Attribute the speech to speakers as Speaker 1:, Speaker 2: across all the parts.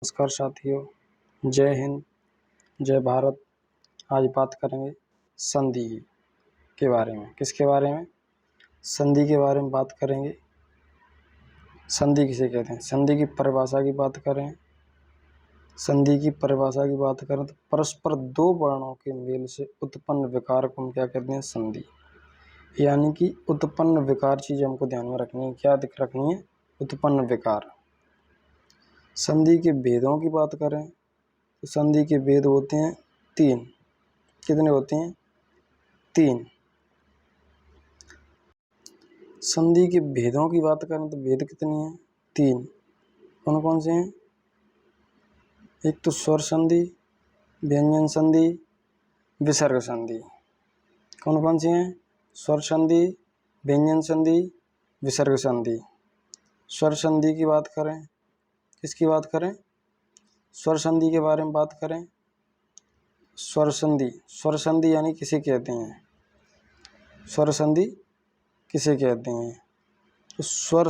Speaker 1: नमस्कार साथियों, जय हिंद, जय भारत। आज बात करेंगे संधि के बारे में। किसके बारे में? संधि के बारे में बात करेंगे। संधि किसे कहते हैं? संधि की परिभाषा की बात करें। संधि की परिभाषा की बात करें तो परस्पर दो वर्णों के मेल से उत्पन्न विकार को हम क्या कहते हैं? संधि। यानी कि उत्पन्न विकार चीज हमको ध्यान में रखनी है। क्या रखनी है? उत्पन्न विकार। संधि के भेदों की बात करें तो संधि के भेद होते हैं 3। कितने होते हैं? 3। संधि के भेदों की बात करें तो भेद कितने हैं? 3। कौन कौन से हैं? एक तो स्वर संधि, व्यंजन संधि, विसर्ग संधि। कौन कौन से हैं? स्वर संधि, व्यंजन संधि, विसर्ग संधि। स्वर संधि की बात करें, किसकी बात करें? स्वर संधि के बारे में बात करें। स्वर संधि, स्वर संधि यानी किसे कहते हैं? स्वर संधि किसे कहते हैं? तो स्वर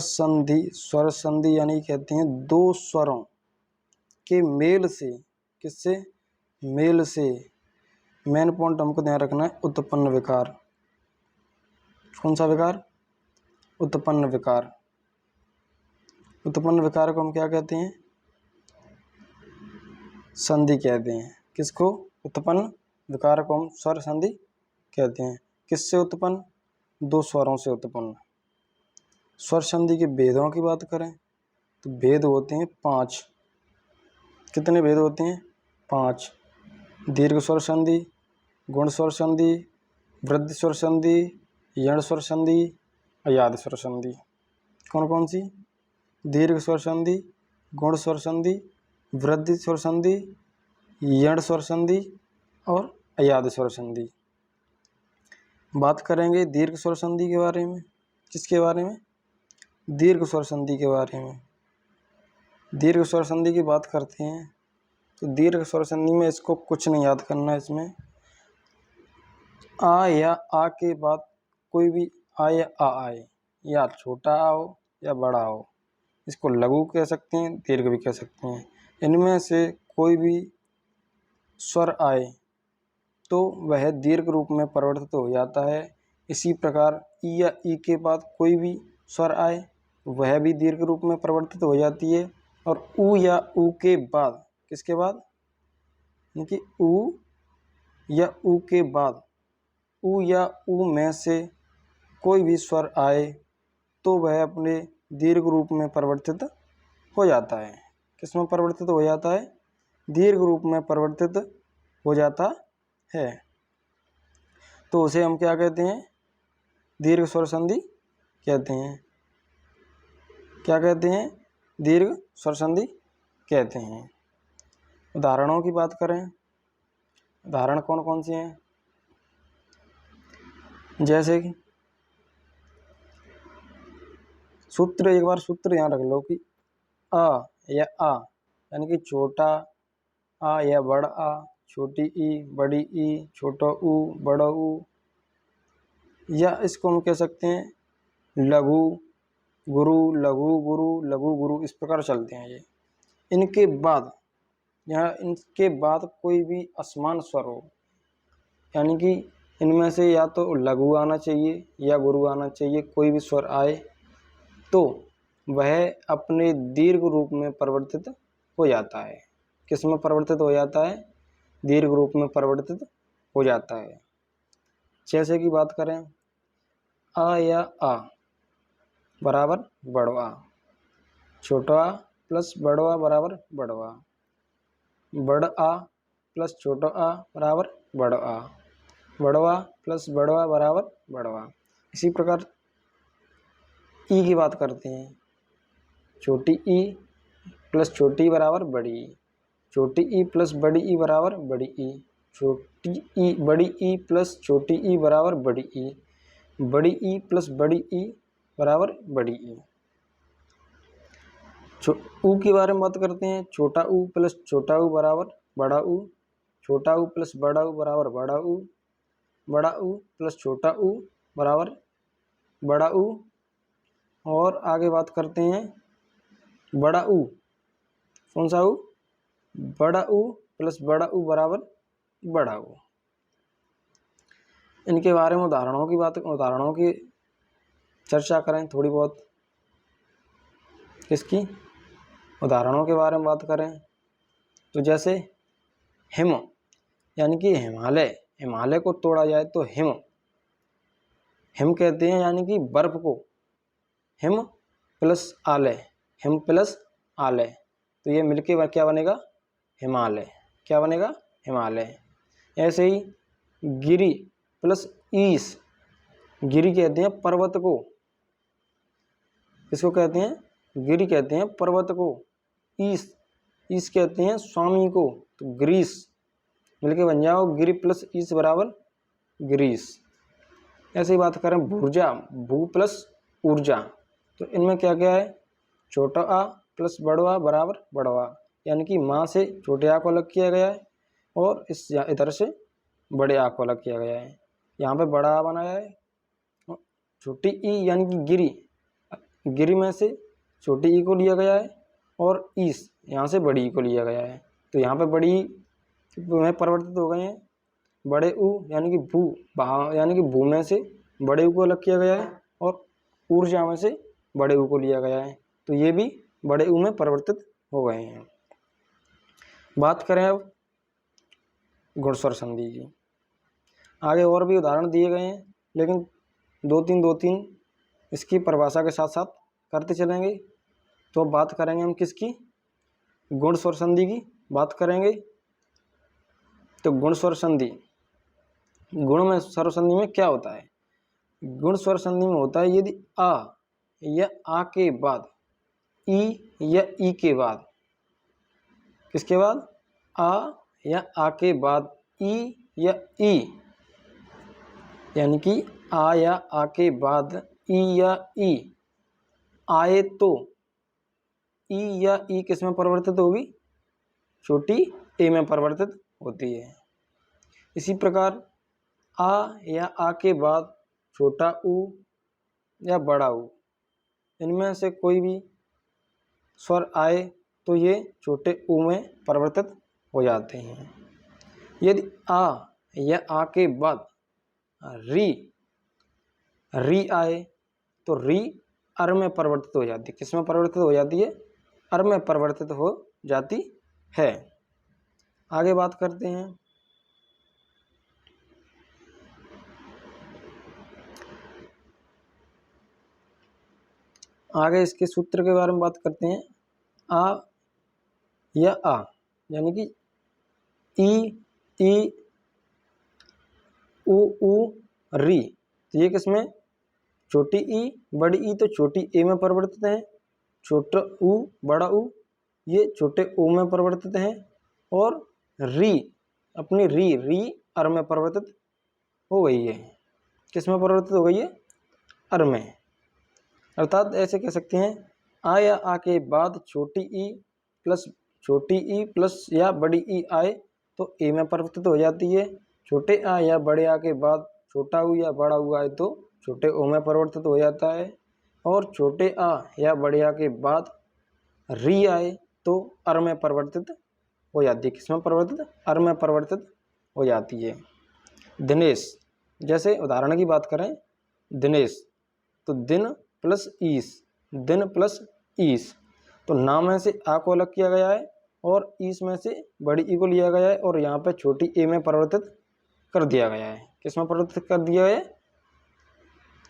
Speaker 1: संधि यानी कहते हैं दो स्वरों के मेल से। किससे? मेल से। मेन पॉइंट हमको ध्यान रखना है, उत्पन्न विकार। कौन सा विकार? उत्पन्न विकार। उत्पन्न विकार को हम क्या कहते हैं? संधि कहते हैं। किसको? उत्पन्न विकार को हम स्वर संधि कहते हैं। किससे उत्पन्न? दो स्वरों से उत्पन्न। स्वर संधि के भेदों की बात करें तो भेद होते हैं 5। कितने भेद होते हैं? 5। दीर्घ स्वर संधि, गुण स्वर संधि, वृद्धि स्वर संधि, यण स्वर संधि, अयाद स्वर संधि। कौन कौन सी? दीर्घ स्वर संधि, गुण स्वर संधि, वृद्धि स्वर संधि, यण स्वर संधि और अयाद स्वर संधि। बात करेंगे दीर्घ स्वर संधि के बारे में। किसके बारे में? दीर्घ स्वर संधि के बारे में। दीर्घ स्वर संधि की बात करते हैं तो दीर्घ स्वर संधि में इसको कुछ नहीं याद करना है। इसमें आ या आ के बाद कोई भी आ या आ आए, या छोटा आ हो या बड़ा हो, इसको लघु कह सकते हैं, दीर्घ भी कह सकते हैं। इनमें से कोई भी स्वर आए तो वह दीर्घ रूप में परिवर्तित हो जाता है। इसी प्रकार ई या ई के बाद कोई भी स्वर आए वह भी दीर्घ रूप में परिवर्तित हो जाती है। और ऊ या ऊ के बाद, किसके बाद? यानी ऊ या ऊ के बाद, ऊ या ऊ में से कोई भी स्वर आए तो वह अपने दीर्घ रूप में परिवर्तित हो जाता है। किस में परिवर्तित हो जाता है? दीर्घ रूप में परिवर्तित हो जाता है। तो उसे हम क्या कहते हैं? दीर्घ स्वर संधि कहते हैं। क्या कहते हैं? दीर्घ स्वर संधि कहते हैं। उदाहरणों की बात करें, उदाहरण कौन कौन से हैं? जैसे कि सूत्र, एक बार सूत्र यहाँ रख लो कि अ या आ यानी कि छोटा आ या बड़ा आ, छोटी ई, बड़ी ई, छोटा ऊ, बड़ा ऊ, या इसको हम कह सकते हैं लघु गुरु, लघु गुरु, लघु गुरु, इस प्रकार चलते हैं ये। इनके बाद, यहाँ इनके बाद कोई भी असमान स्वर हो, यानी कि इनमें से या तो लघु आना चाहिए या गुरु आना चाहिए, कोई भी स्वर आए तो वह अपने दीर्घ रूप में परिवर्तित हो जाता है। किस में परिवर्तित हो जाता है? दीर्घ रूप में परिवर्तित हो जाता है। जैसे कि बात करें आ या आ बराबर बड़वा, छोटा आ प्लस बड़वा बराबर बड़वा, बड़ आ प्लस छोटा आ बराबर बड़आ, बड़वा प्लस बड़वा बराबर बड़वा। इसी प्रकार ई की बात करते हैं, छोटी ई प्लस छोटी बराबर बड़ी ई, छोटी ई प्लस बड़ी ई बराबर बड़ी ई, छोटी ई बड़ी ई प्लस छोटी ई बराबर बड़ी ई, बड़ी ई प्लस बड़ी ई बराबर बड़ी ई। ऊ के बारे में बात करते हैं, छोटा ऊ प्लस छोटा ऊ बराबर बड़ा ऊ, छोटा ऊ प्लस बड़ा ऊ बराबर बड़ा ऊ, बड़ा ऊ प्लस छोटा ऊ बराबर बड़ा ऊ। और आगे बात करते हैं बड़ा ऊ। कौन सा ऊ? बड़ा ऊ प्लस बड़ा ऊ बराबर बड़ा ऊ। इनके बारे में उदाहरणों की चर्चा करें थोड़ी बहुत। किसकी? उदाहरणों के बारे में बात करें तो जैसे हिम यानी कि हिमालय, हिमालय को तोड़ा जाए तो हिम, हिम कहते हैं यानी कि बर्फ को। हिम प्लस आलय, हिम प्लस आलय, तो ये मिलके क्या बनेगा? हिमालय। क्या बनेगा? हिमालय। ऐसे ही गिरी प्लस ईस, गिरी कहते हैं पर्वत को। किसको कहते हैं? गिरी कहते हैं पर्वत को। ईस, ईस कहते हैं स्वामी को, तो ग्रीस। मिलके बन जाओ गिरी प्लस ईस बराबर ग्रीस। ऐसे ही बात करें भूर्जा, भू प्लस ऊर्जा, तो इनमें क्या क्या है? छोटा आ प्लस बड़वा बराबर बड़वा, यानी कि माँ से छोटे आ को अलग किया गया है और इधर से बड़े आ को अलग किया गया है। यहाँ पे बड़ा आ बनाया है। छोटी ई यानी कि गिरी, गिरी में से छोटी ई को लिया गया है और ईस यहाँ से बड़ी ई को लिया गया है, तो यहाँ पे बड़ी में परिवर्तित हो गए हैं। बड़े ऊ यानी कि भू, यानी कि भू में से बड़े ऊ को अलग किया गया है और ऊर्जा में से बड़े ऊ को लिया गया है, तो ये भी बड़े ऊ में परिवर्तित हो गए हैं। बात करें अब घुड़सर संधि की। आगे और भी उदाहरण दिए गए हैं, लेकिन दो तीन इसकी परिभाषा के साथ साथ करते चलेंगे। तो बात करेंगे हम किसकी? गुण स्वर संधि की बात करेंगे। तो गुण स्वर संधि, गुण में स्वर संधि में क्या होता है? गुण स्वर संधि में होता है यदि आ या आ के बाद ई या ई के बाद, किसके बाद? आ या आ के बाद ई या ई, यानी कि आ या आ के बाद ई या ई आए तो ई या ई किस में परिवर्तित होगी? छोटी ए में परिवर्तित होती है। इसी प्रकार आ या आ के बाद छोटा ऊ या बड़ा ऊ, इनमें से कोई भी स्वर आए तो ये छोटे ऊ में परिवर्तित हो जाते हैं। यदि आ या आ के बाद री, री आए तो री अर में परिवर्तित हो जाती है। किस में परिवर्तित हो जाती है? अर में परिवर्तित हो जाती है। आगे बात करते हैं। आगे इसके सूत्र के बारे में बात करते हैं। आ या आ यानी कि ई ऊ री, तो ये किसमें? छोटी ई बड़ी ई, तो छोटी ए में परिवर्तित है। छोटा ऊ बड़ा ऊ ये छोटे ओ में परिवर्तित है। और री, अपनी री अर में परिवर्तित हो गई है। किस में परिवर्तित हो गई है? अर में। अर्थात ऐसे कह सकते हैं आ या आ के बाद छोटी ई प्लस या बड़ी ई आए तो ए में परिवर्तित हो जाती है। छोटे आ या बड़े आ के बाद छोटा ऊ या बड़ा ऊ आए तो छोटे ओ में परिवर्तित हो जाता है। और छोटे आ या बड़े आ के बाद री आए तो अर में परिवर्तित हो जाती है। किस में परिवर्तित? अर में परिवर्तित हो जाती है। दिनेश, जैसे उदाहरण की बात करें दिनेश, तो दिन प्लस ईस, दिन प्लस ईस, तो नाम में से आ को अलग किया गया है और ईस में से बड़ी ई को लिया गया है और यहाँ पे छोटी ए में परिवर्तित कर दिया गया है। किस में परिवर्तित कर दिया है?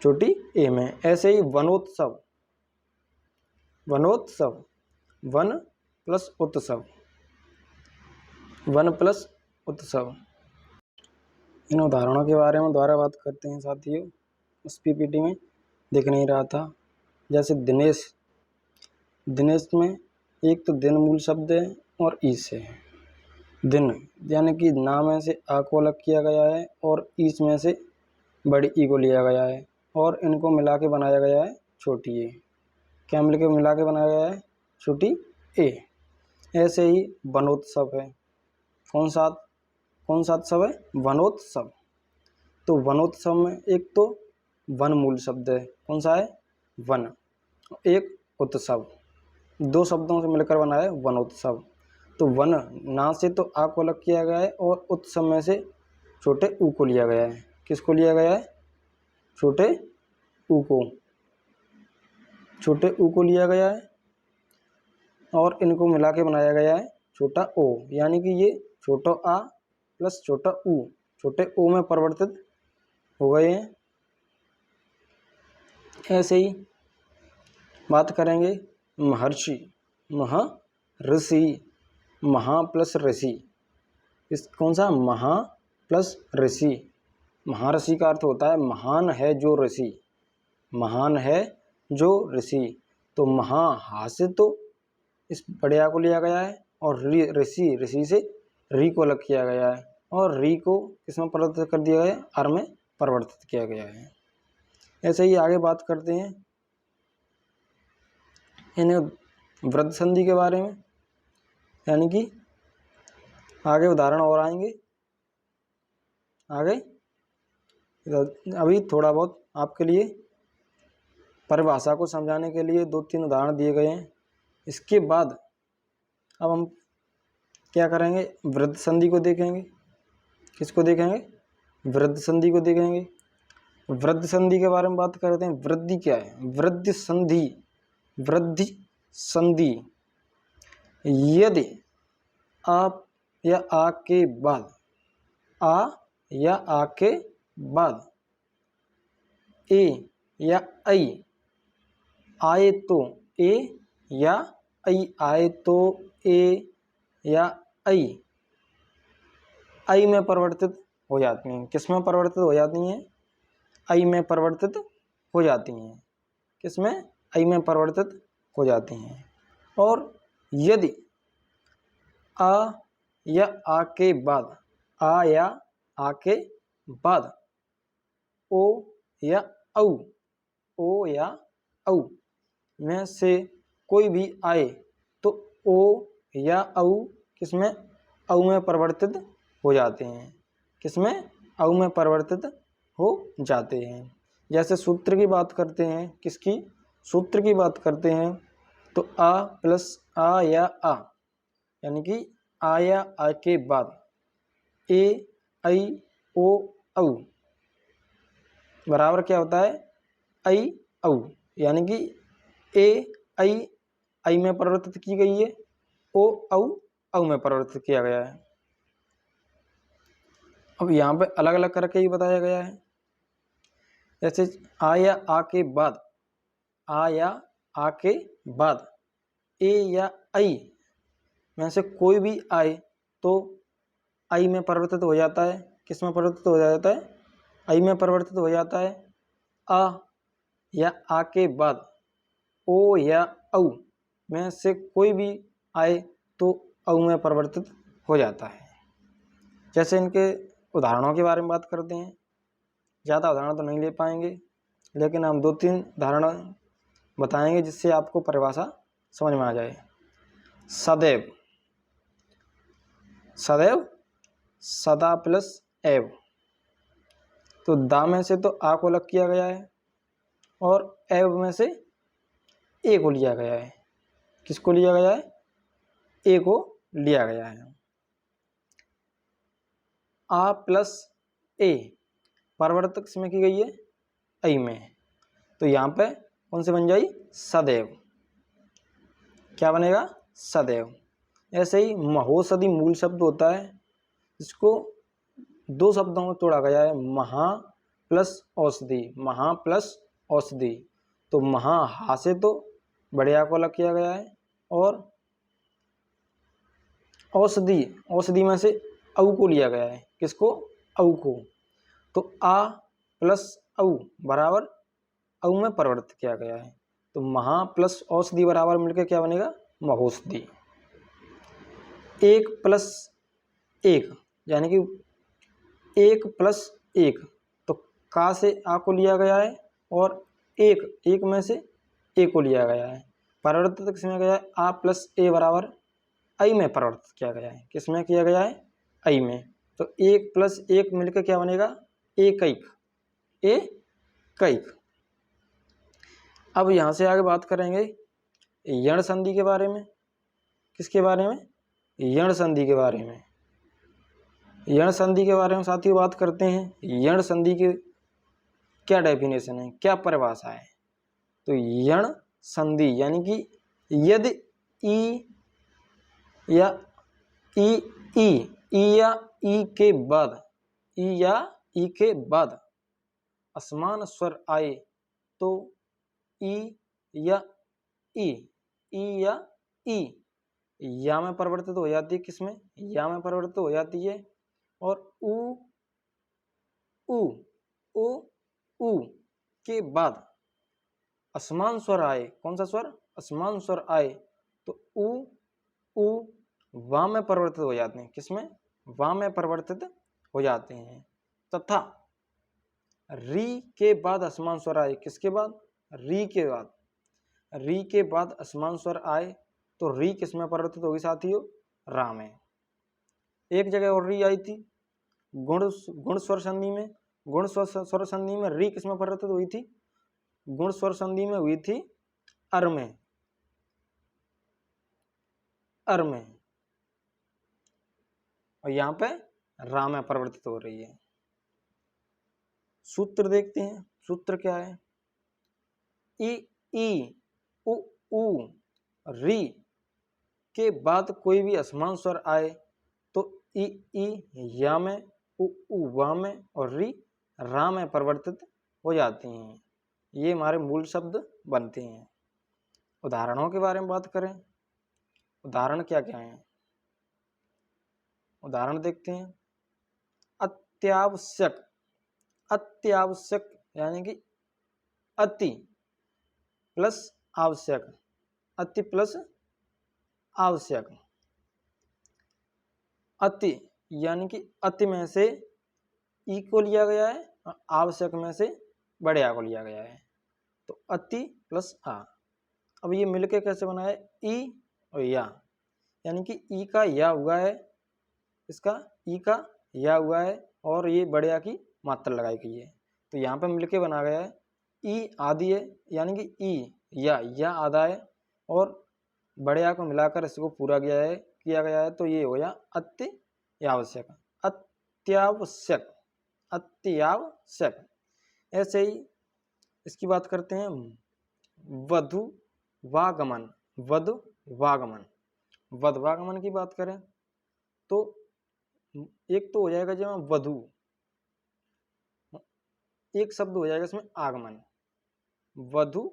Speaker 1: छोटी ए में। ऐसे ही वनोत्सव, वनोत्सव, वन प्लस उत्सव, वन प्लस उत्सव। इन उदाहरणों के बारे में दोबारा बात करते हैं साथियों। उस पीपीटी में दिख नहीं रहा था। जैसे दिनेश, दिनेश में एक तो दिन मूल शब्द है और ईस है। दिन यानी कि नाम में से आ को अलग किया गया है और ईस में से बड़ी ई को लिया गया है और इनको मिला के बनाया गया है छोटी ए। क्या मिला के बनाया गया है? छोटी ए। ऐसे ही वनोत्सव है। कौन सा उत्सव है? वनोत्सव। तो वनोत्सव में एक तो वन मूल शब्द है। कौन सा है? वन। एक उत्सव, दो शब्दों से मिलकर बना है वनोत्सव। तो वन ना से तो आ को अलग किया गया है और उत समय से छोटे ऊ को लिया गया है। किसको लिया गया है? छोटे ऊ को, छोटे ऊ को लिया गया है और इनको मिला के बनाया गया है छोटा ओ, यानी कि ये छोटा आ प्लस छोटा ऊ छोटे ओ में परिवर्तित हो गए हैं। ऐसे ही बात करेंगे महर्षि, महर्षि, महा प्लस ऋषि, इस कौन सा? महा प्लस ऋषि। महर्षि का अर्थ होता है महान है जो ऋषि, महान है जो ऋषि। तो महा हा से तो इस बढ़िया को लिया गया है और ऋषि, ऋषि से री को अलग किया गया है और री को किसमें परिवर्तित कर दिया गया है? अर में परिवर्तित किया गया है। ऐसे ही आगे बात करते हैं इन्हें वृद्ध संधि के बारे में, यानी कि आगे उदाहरण और आएंगे आगे। अभी थोड़ा बहुत आपके लिए परिभाषा को समझाने के लिए 2-3 उदाहरण दिए गए हैं। इसके बाद अब हम क्या करेंगे? वृद्ध संधि को देखेंगे। किसको देखेंगे? वृद्ध संधि को देखेंगे। वृद्ध संधि के बारे में बात करते हैं। वृद्धि क्या है? वृद्धि संधि, वृद्धि संधि यदि आप या आ के बाद, आ या आ के बाद ए या ऐ आए तो, ए या ऐ आए तो ए या ऐ में परिवर्तित हो जाती हैं। किस में परिवर्तित हो जाती हैं? ऐ में परिवर्तित हो जाती हैं। किस में? ऐ में परिवर्तित हो जाती हैं। और यदि आ या आ के बाद, आ या आ के बाद ओ या औ, ओ या औ में से कोई भी आए तो ओ या औ किसमें? औ में परिवर्तित हो जाते हैं। किसमें? औ में परिवर्तित हो जाते हैं। जैसे सूत्र की बात करते हैं, किसकी? सूत्र की बात करते हैं तो आ प्लस आ या आ, यानी कि आ या आ के बाद ए ऐ ओ औ बराबर क्या होता है? ऐ औ, यानी कि ए ऐ में परिवर्तित की गई है, ओ औ में परिवर्तित किया गया है। अब यहाँ पे अलग अलग करके ही बताया गया है। जैसे आ या आ के बाद, आ या आ के बाद ए या ऐ में से कोई भी आए तो ऐ में परिवर्तित हो जाता है। किस में परिवर्तित हो जाता है? ऐ में परिवर्तित हो जाता है। आ या आ के बाद ओ या औ में से कोई भी आए तो औ में परिवर्तित हो जाता है। जैसे इनके उदाहरणों के बारे में बात करते हैं। ज़्यादा उदाहरण तो नहीं ले पाएंगे, लेकिन हम 2-3 उदाहरण बताएंगे जिससे आपको परिभाषा समझ में आ जाए। सदैव, सदैव, सदा प्लस एव, तो दा में से तो आ को अलग किया गया है और एव में से ए को लिया गया है। किसको लिया गया है? ए को लिया गया है। आ प्लस ए परिवर्तक में की गई है ऐ में, तो यहाँ पे कौन से बन जाए? सदैव। क्या बनेगा? सदैव। ऐसे ही महोषधि मूल शब्द होता है, इसको 2 शब्दों में तोड़ा गया है, महा प्लस औषधि, महा प्लस औषधि। तो महा हा से तो बढ़िया को अलग किया गया है और औषधि, औषधि में से औ को लिया गया है। किसको? औ को। तो आ प्लस औ बराबर औ में परिवर्तित किया गया है। तो महा प्लस औषधि बराबर मिलकर क्या बनेगा? महोषधि। 1 प्लस 1 यानी कि 1 प्लस 1, तो का से आ को लिया गया है और एक में से ए को लिया गया है। परिवर्तित किसमें गया है? आ प्लस ए बराबर ऐ में परिवर्तित किया गया है। किसमें किया गया है? ऐ में। तो 1 प्लस 1 मिलकर क्या बनेगा? एकैक, एकैक। अब यहाँ से आगे बात करेंगे यण संधि के बारे में। किसके बारे में? यण संधि के बारे में। यण संधि के बारे में साथियों बात करते हैं। यण संधि के क्या डेफिनेशन है, क्या परिभाषा है? तो यण संधि यानी कि यदि ई या ई ई ई या ई के बाद ई या ई के बाद असमान स्वर आए तो ई या ई ई या ई या में परिवर्तित हो जाती है। किसमें? या में परिवर्तित हो जाती है। और उ उ उ उ के बाद असमान स्वर आए, कौन सा स्वर? असमान स्वर आए तो उ उ वा में परिवर्तित हो जाते हैं। किसमें? वा में परिवर्तित हो जाते हैं। तथा री के बाद असमान स्वर आए, किसके बाद? री के बाद। री के बाद असमान स्वर आए तो री किस में परिवर्तित होगी साथियों? रा में। एक जगह और री आई थी गुण स्वर संधि में। गुण स्वर संधि में री किस में परिवर्तित हुई थी? गुण स्वर संधि में हुई थी अर में। अर में। और यहां पे रा में परिवर्तित हो रही है। सूत्र देखते हैं, सूत्र क्या है? ई ई उ उ री के बाद कोई भी असमान स्वर आए तो ई ई या में, उ वा में और री रा में परिवर्तित हो जाती हैं। ये हमारे मूल शब्द बनते हैं। उदाहरणों के बारे में बात करें, उदाहरण क्या क्या हैं? उदाहरण देखते हैं। अत्यावश्यक, अत्यावश्यक यानी कि अति प्लस आवश्यक, अति प्लस आवश्यक। अति यानी कि अति में से ई को लिया गया है और आवश्यक में से बड़े आ को लिया गया है। तो अति प्लस आ। अब ये मिलके कैसे बना है? ई और या, यानी कि ई का या हुआ है, इसका ई का या हुआ है और ये बड़े आ की मात्रा लगाई गई है। तो यहाँ पे मिलके बना गया है ई आदि है, यानी कि ई या आधा है और बड़े आ को मिलाकर इसको पूरा किया गया है। तो ये हो गया अत्यावश्यक। अत्यावश्यक, अत्यावश्यक। ऐसे ही इसकी बात करते हैं वधु वागमन। वधु वागमन, वधु वागमन की बात करें तो एक तो हो जाएगा जब वधु, एक शब्द हो जाएगा इसमें आगमन। वधु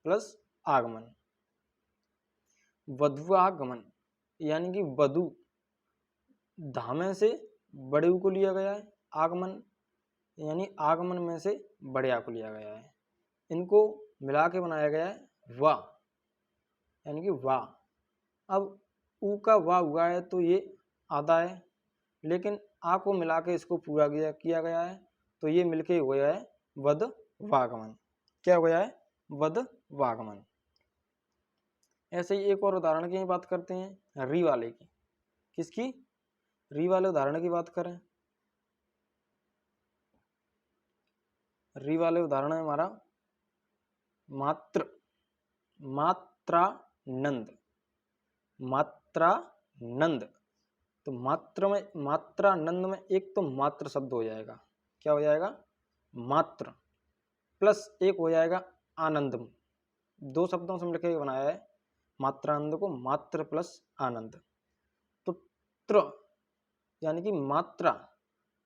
Speaker 1: प्लस आगमन, वधुआगमन यानी कि वधु धामे से बड़े ऊ को लिया गया है, आगमन यानी आगमन में से बड़े आ को लिया गया है। इनको मिला के बनाया गया है वा, यानी कि वा। अब ऊ का वा हुआ है तो ये आधा है, लेकिन आ को मिला के इसको पूरा किया गया है तो ये मिलके हो गया है वध वागमन। क्या हो गया है? वध वागमन। ऐसे ही एक और उदाहरण की बात करते हैं, री वाले की। किसकी? री वाले उदाहरण की बात करें, री वाले उदाहरण है हमारा मात्र, मात्रानंद, मात्रानंद। तो मात्र में, मात्रानंद में एक तो मात्र शब्द हो जाएगा। क्या हो जाएगा? मात्र प्लस एक हो जाएगा आनंद। दो शब्दों से मिलकर बनाया है मात्रानंद को, मात्र प्लस आनंद। तो त्र यानी कि मात्रा,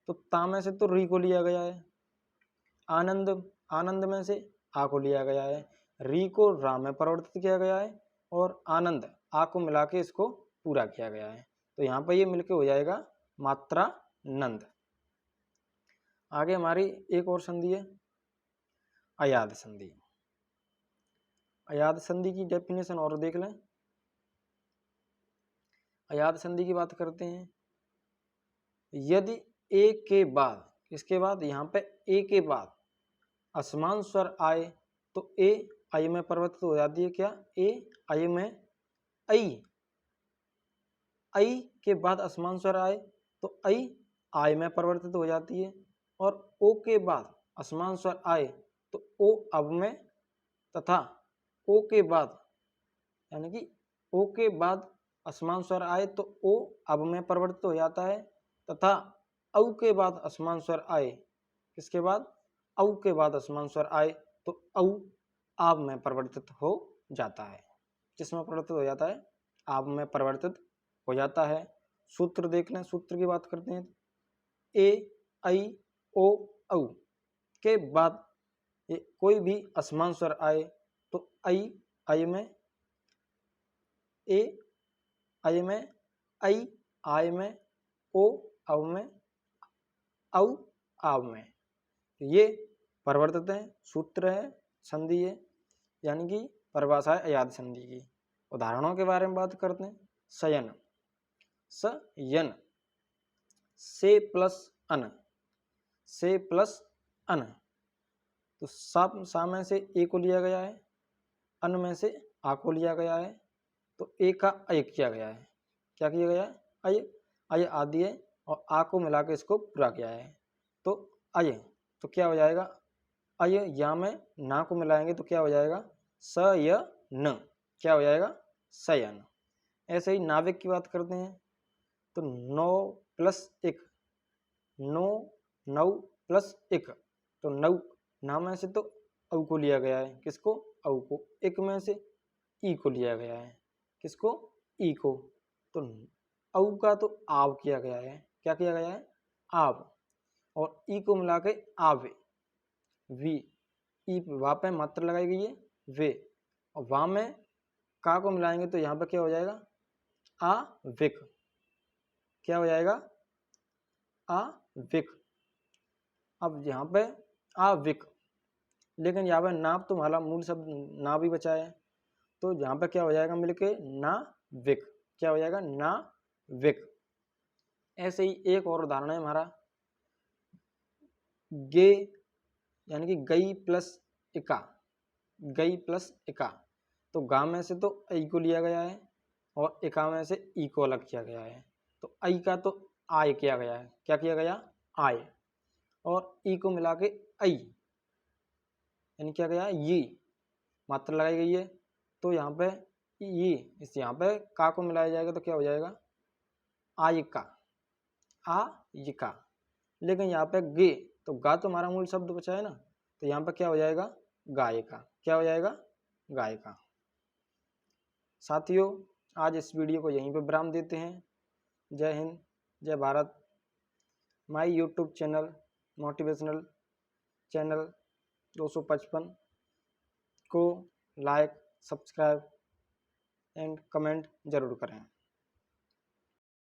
Speaker 1: तो ता में से तो री को लिया गया है। आनंद, आनंद में से आ को लिया गया है। री को रा में परिवर्तित किया गया है और आनंद आ को मिला के इसको पूरा किया गया है। तो यहाँ पर ये मिलके हो जाएगा मात्रानंद। आगे हमारी एक और संधि है अयाद संधि। अयाद संधि की डेफिनेशन और देख लें। अयाद संधि की बात करते हैं, यदि ए के बाद, इसके बाद यहाँ पे ए के बाद असमान स्वर आए तो ए आई में परिवर्तित हो जाती है। क्या? ए आई में, आई के बाद असमान स्वर आए तो आई में परिवर्तित हो जाती है। और ओ के बाद असमान स्वर आए तो ओ अब में, तथा ओ के बाद यानी कि ओ के बाद असमान स्वर आए तो ओ अब में परिवर्तित हो जाता है, तथा औ के बाद असमान स्वर आए, किसके बाद, औ के बाद असमान स्वर आए तो औ आब में परिवर्तित हो जाता है। किसमें परिवर्तित हो जाता है, आब में परिवर्तित हो जाता है। सूत्र देख लें, सूत्र की बात करते हैं। ए ऐ ओ औ के बाद कोई भी असमान स्वर आए तो ऐ में, ए ऐ में, ऐ आय में, ओ औ में, औ आव में, ये परिवर्तित है, सूत्र है, संधि है, यानी कि परिभाषा है अयाद संधि की। उदाहरणों के बारे में बात करते हैं। सयन, सयन, से प्लस अन, से प्लस अन, तो सा में से ए को लिया गया है, अन में से आ को लिया गया है, तो ए का अय किया गया है। क्या किया गया है, अय, अय आदि है और आ को मिला के इसको पूरा किया है, तो अय, तो क्या हो जाएगा, अय या में ना को मिलाएंगे तो क्या हो जाएगा, स य न, क्या हो जाएगा, सयन। ऐसे ही नाविक की बात करते हैं, तो 9 प्लस 1, 9, 9 प्लस 1, तो 9, ना में से तो औ को लिया गया है, किसको, औ को, एक में से ई को लिया गया है, किसको, ई को, तो औ का तो आव किया गया है। क्या किया गया है, आव, और ई को मिला के आवे, वी, ई वहां पे मात्रा लगाई गई है वे, और वहां में का को मिलाएंगे तो यहाँ पे क्या हो जाएगा, आ विक, क्या हो जाएगा, आ विक। अब यहाँ पे आ विक, लेकिन यहाँ पे नाप तो हमारा मूल शब्द ना भी बचा है, तो यहाँ पे क्या हो जाएगा मिलके ना विक, क्या हो जाएगा, ना विक। ऐसे ही एक और उदाहरण है हमारा, गे, यानी कि गई प्लस इका, गई प्लस इका, तो गा में से तो ऐ को लिया गया है और इका में से ई को अलग किया गया है, तो ऐ का तो आय किया गया है। क्या किया गया, आय, और ई को मिला के ऐ, यानी क्या गया, ये मात्रा लगाई गई है, तो यहाँ पे ये, इस यहाँ पे का को मिलाया जाएगा तो क्या हो जाएगा, आयिका, आयिका। लेकिन यहाँ पे गे, तो गा तो हमारा मूल शब्द बचा है ना, तो यहाँ पे क्या हो जाएगा, गायिका, क्या हो जाएगा, गायिका। साथियों, आज इस वीडियो को यहीं पे विराम देते हैं। जय हिंद, जय Bharat. My YouTube channel motivational channel 255 को लाइक, सब्सक्राइब एंड कमेंट जरूर करें।